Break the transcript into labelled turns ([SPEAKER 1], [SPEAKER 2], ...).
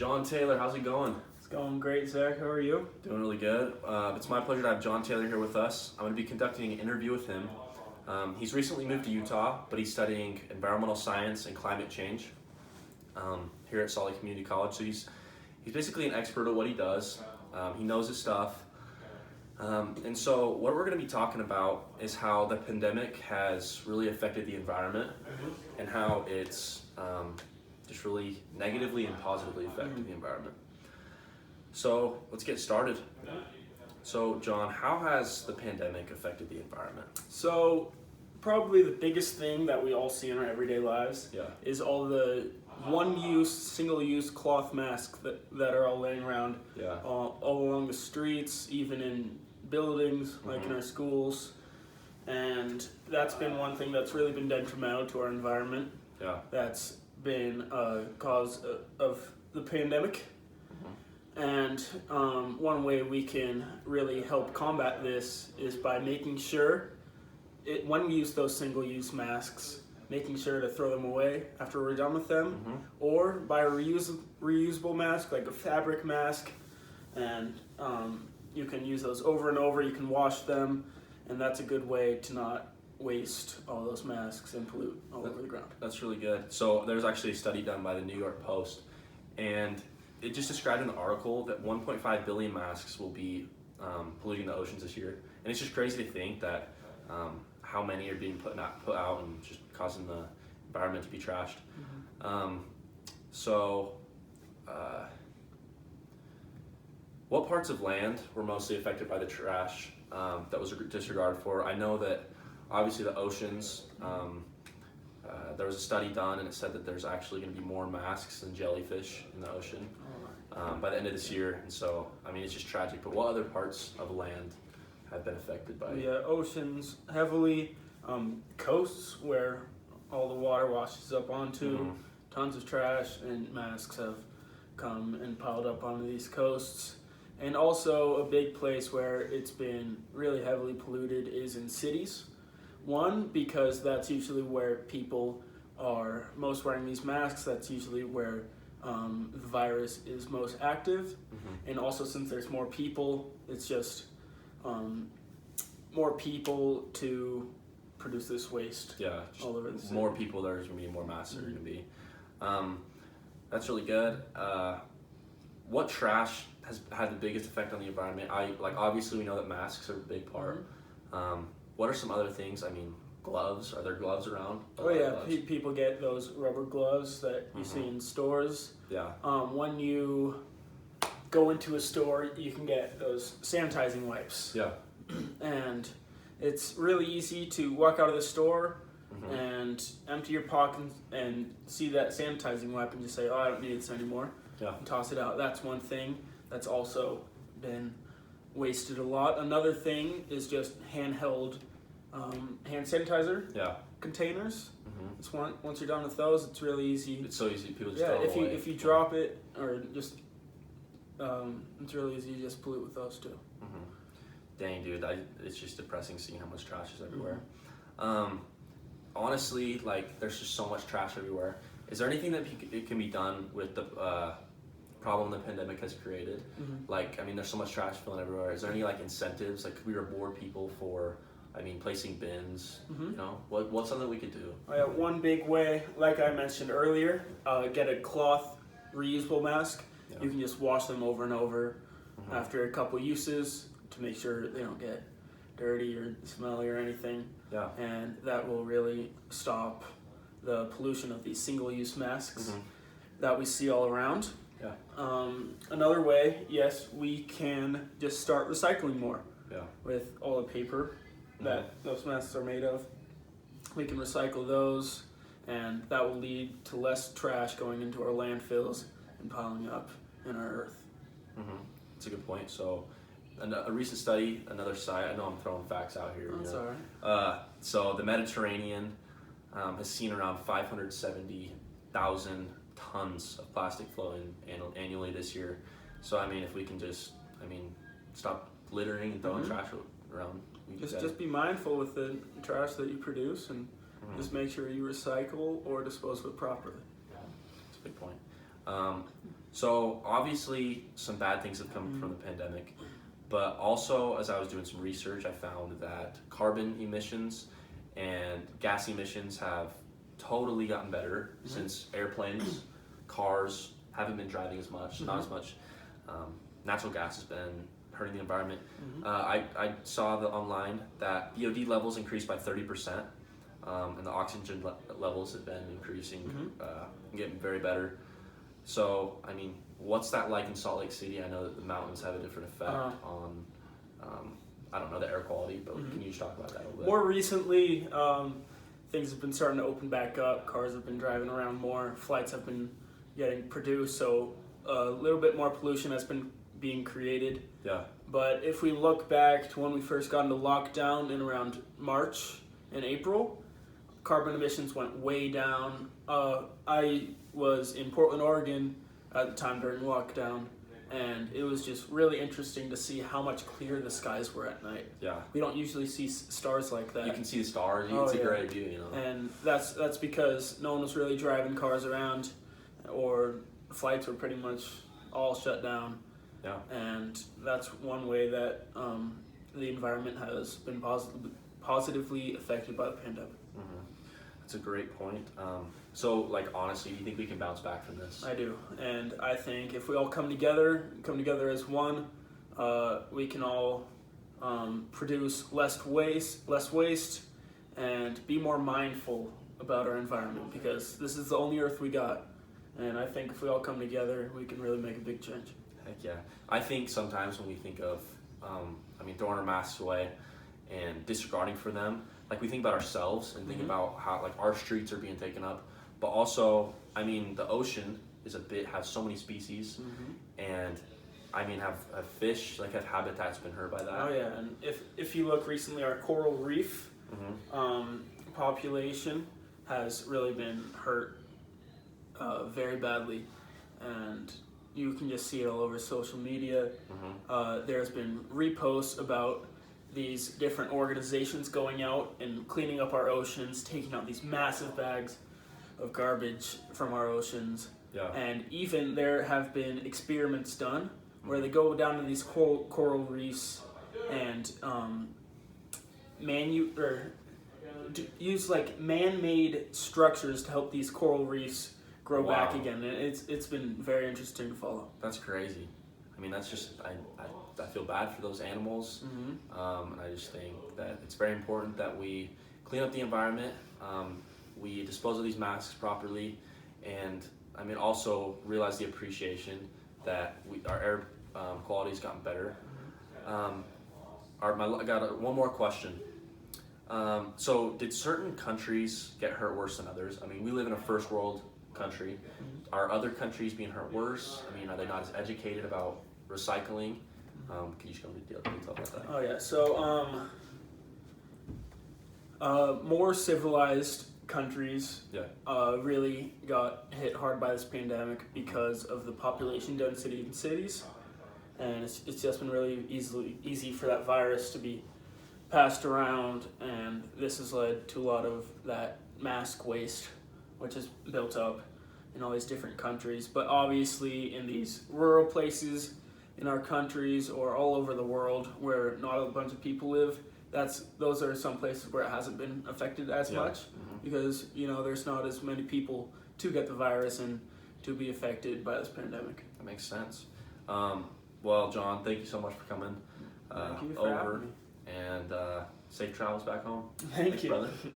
[SPEAKER 1] John Taylor, how's it going?
[SPEAKER 2] It's going great, Zach. How are you?
[SPEAKER 1] Doing really good. It's my pleasure to have John Taylor here with us. I'm going to be conducting an interview with him. He's recently moved to Utah, but he's studying environmental science and climate change here at Salt Lake Community College. So he's basically an expert at what he does. He knows his stuff. And so what we're going to be talking about is how the pandemic has really affected the environment and how it's just really negatively and positively affected the environment. So let's get started. So John, how has the pandemic affected the environment?
[SPEAKER 2] So, probably the biggest thing that we all see in our everyday lives is all the one-use, single-use cloth masks that are all laying around all along the streets, even in buildings, like in our schools. And that's been one thing that's really been detrimental to our environment. That's been a cause of the pandemic. And one way we can really help combat this is by making sure, when we use those single-use masks, making sure to throw them away after we're done with them, or buy a reusable mask, like a fabric mask, and you can use those over and over, you can wash them, and that's a good way to not waste all those masks and pollute all over the ground.
[SPEAKER 1] That's really good. So there's actually a study done by the New York Post, and it just described in the article that 1.5 billion masks will be polluting the oceans this year. And it's just crazy to think that how many are being put out and just causing the environment to be trashed. What parts of land were mostly affected by the trash that was disregarded for? I know that obviously the oceans, there was a study done and it said that there's actually going to be more masks than jellyfish in the ocean by the end of this year. And so, I mean, it's just tragic. But what other parts of land have been affected by it?
[SPEAKER 2] Oceans heavily, coasts where all the water washes up onto, tons of trash and masks have come and piled up onto these coasts. And also a big place where it's been really heavily polluted is in cities. One, because that's usually where people are most wearing these masks. That's usually where the virus is most active. And also, since there's more people, it's just more people to produce this waste. All over the city.
[SPEAKER 1] More people, there's going to be more masks are going to be. That's really good. What trash has had the biggest effect on the environment? Obviously we know that masks are a big part. What are some other things? I mean, gloves. Are there gloves around?
[SPEAKER 2] People get those rubber gloves that you see in stores. When you go into a store, you can get those sanitizing wipes. And it's really easy to walk out of the store and empty your pocket and see that sanitizing wipe and just say, oh, I don't need this anymore. And toss it out. That's one thing that's also been wasted a lot. Another thing is just handheld hand sanitizer containers. It's once you're done with those, it's really easy.
[SPEAKER 1] It's so easy. People just throw it away.
[SPEAKER 2] If you drop it or just it's really easy to just pollute with those too.
[SPEAKER 1] Dang, dude, it's just depressing seeing how much trash is everywhere. Honestly, there's just so much trash everywhere. Is there anything that can be done with the problem the pandemic has created? There's so much trash filling everywhere. Is there any incentives? Could we reward people for, placing bins? You know, what's something we could do?
[SPEAKER 2] One big way, like I mentioned earlier, get a cloth reusable mask. You can just wash them over and over after a couple uses to make sure they don't get dirty or smelly or anything. And that will really stop the pollution of these single-use masks that we see all around. Another way, yes, we can just start recycling more with all the paper that those masks are made of. We can recycle those, and that will lead to less trash going into our landfills and piling up in our earth.
[SPEAKER 1] That's a good point. So a recent study, another site, I know I'm throwing facts out here.
[SPEAKER 2] That's all right.
[SPEAKER 1] So the Mediterranean has seen around 570,000 tons of plastic flowing annually this year. So if we can just stop littering and throwing trash around.
[SPEAKER 2] Just be mindful with the trash that you produce and just make sure you recycle or dispose of it properly.
[SPEAKER 1] That's a big point. So obviously some bad things have come from the pandemic, but also as I was doing some research, I found that carbon emissions and gas emissions have totally gotten better since airplanes, cars haven't been driving as much, not as much. Natural gas has been hurting the environment. I saw online that BOD levels increased by 30%, and the oxygen levels have been increasing and getting very better. So, I mean, what's that like in Salt Lake City? I know that the mountains have a different effect on, I don't know, the air quality, but can you just talk about that a little bit?
[SPEAKER 2] More recently, things have been starting to open back up. Cars have been driving around more. Flights have been getting produced, so a little bit more pollution has been being created.
[SPEAKER 1] Yeah.
[SPEAKER 2] But if we look back to when we first got into lockdown in around March and April, carbon emissions went way down. I was in Portland, Oregon at the time during lockdown, and it was just really interesting to see how much clearer the skies were at night.
[SPEAKER 1] Yeah.
[SPEAKER 2] We don't usually see stars like that.
[SPEAKER 1] You can see the stars. It's a great view, you know.
[SPEAKER 2] And that's because no one was really driving cars around, or flights were pretty much all shut down.
[SPEAKER 1] Yeah.
[SPEAKER 2] And that's one way that the environment has been positively affected by the pandemic.
[SPEAKER 1] That's a great point. So, like, honestly, do you think we can bounce back from this?
[SPEAKER 2] I do, and I think if we all come together as one, we can all produce less waste, and be more mindful about our environment, because this is the only Earth we got, and I think if we all come together, we can really make a big change.
[SPEAKER 1] Heck yeah. I think sometimes when we think of, throwing our masks away and disregarding for them, like we think about ourselves and think about how like our streets are being taken up, but also, I mean, the ocean has so many species, and I mean, have fish, like have habitats been hurt by that?
[SPEAKER 2] Oh yeah, and if you look recently, our coral reef population has really been hurt very badly, and you can just see it all over social media. There's been reposts about these different organizations going out and cleaning up our oceans, taking out these massive bags of garbage from our oceans.
[SPEAKER 1] Yeah.
[SPEAKER 2] And even there have been experiments done where they go down to these coral reefs and use like man-made structures to help these coral reefs grow back again. And it's been very interesting to follow.
[SPEAKER 1] That's crazy. I mean, that's just I feel bad for those animals, and I just think that it's very important that we clean up the environment, we dispose of these masks properly, and I mean also realize the appreciation that our air quality's gotten better. I got one more question. So did certain countries get hurt worse than others? I mean, we live in a first world country. Are other countries being hurt worse? I mean, are they not as educated about recycling? Can you just go into detail about that?
[SPEAKER 2] Oh yeah, so more civilized countries really got hit hard by this pandemic because of the population density in cities, and it's just been really easy for that virus to be passed around, and this has led to a lot of that mask waste, which is built up in all these different countries. But obviously in these rural places in our countries or all over the world where not a bunch of people live, those are some places where it hasn't been affected as much, because there's not as many people to get the virus and to be affected by this pandemic.
[SPEAKER 1] That makes sense. Well, John, thank you so much for coming
[SPEAKER 2] Thank you for having me.
[SPEAKER 1] And safe travels back home.
[SPEAKER 2] Thanks,
[SPEAKER 1] brother.